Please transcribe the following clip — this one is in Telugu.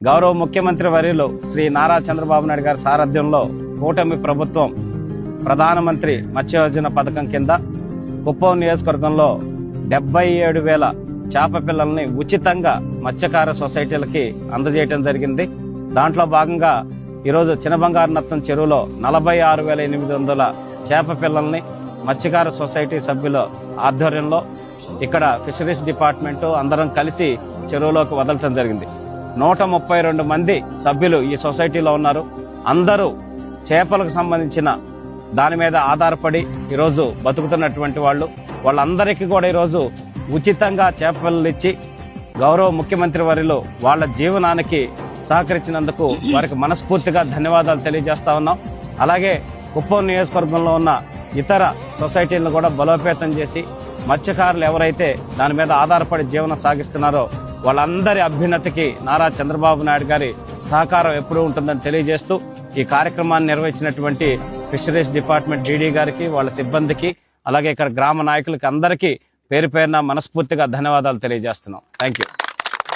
గౌరవ ముఖ్యమంత్రి వర్యులు శ్రీ నారా చంద్రబాబు నాయుడు గారి సారథ్యంలో కూటమి ప్రభుత్వం ప్రధానమంత్రి మత్స్యయోజన పథకం కింద కుప్పం నియోజకవర్గంలో 77,000 చేప పిల్లల్ని ఉచితంగా మత్స్యకార సొసైటీలకి అందజేయడం జరిగింది. దాంట్లో భాగంగా ఈరోజు చినబంగారనత్నం చెరువులో 46,800 చేప పిల్లల్ని మత్స్యకార సొసైటీ సభ్యుల ఆధ్వర్యంలో ఇక్కడ ఫిషరీస్ డిపార్ట్మెంటు అందరం కలిసి చెరువులోకి వదలటం జరిగింది. 132 మంది సభ్యులు ఈ సొసైటీలో ఉన్నారు. అందరూ చేపలకు సంబంధించిన దాని మీద ఆధారపడి ఈరోజు బతుకుతున్నటువంటి వాళ్ళందరికీ కూడా ఈరోజు ఉచితంగా చేపలు ఇచ్చి గౌరవ ముఖ్యమంత్రి వర్యులు వాళ్ళ జీవనానికి సహకరించినందుకు వారికి మనస్ఫూర్తిగా ధన్యవాదాలు తెలియజేస్తా ఉన్నాం. అలాగే కుప్పం నియోజకవర్గంలో ఉన్న ఇతర సొసైటీలను కూడా బలోపేతం చేసి మత్స్యకారులు ఎవరైతే దాని మీద ఆధారపడి జీవనం సాగిస్తున్నారో వాళ్ళందరి అభ్యున్నతికి నారా చంద్రబాబు నాయుడు గారి సహకారం ఎప్పుడూ ఉంటుందని తెలియజేస్తూ ఈ కార్యక్రమాన్ని నిర్వహించినటువంటి ఫిషరీస్ డిపార్ట్మెంట్ డీడీ గారికి, వాళ్ళ సిబ్బందికి, అలాగే ఇక్కడ గ్రామ నాయకులకి అందరికీ పేరు పేరున మనస్ఫూర్తిగా ధన్యవాదాలు తెలియజేస్తున్నాం. Thank you.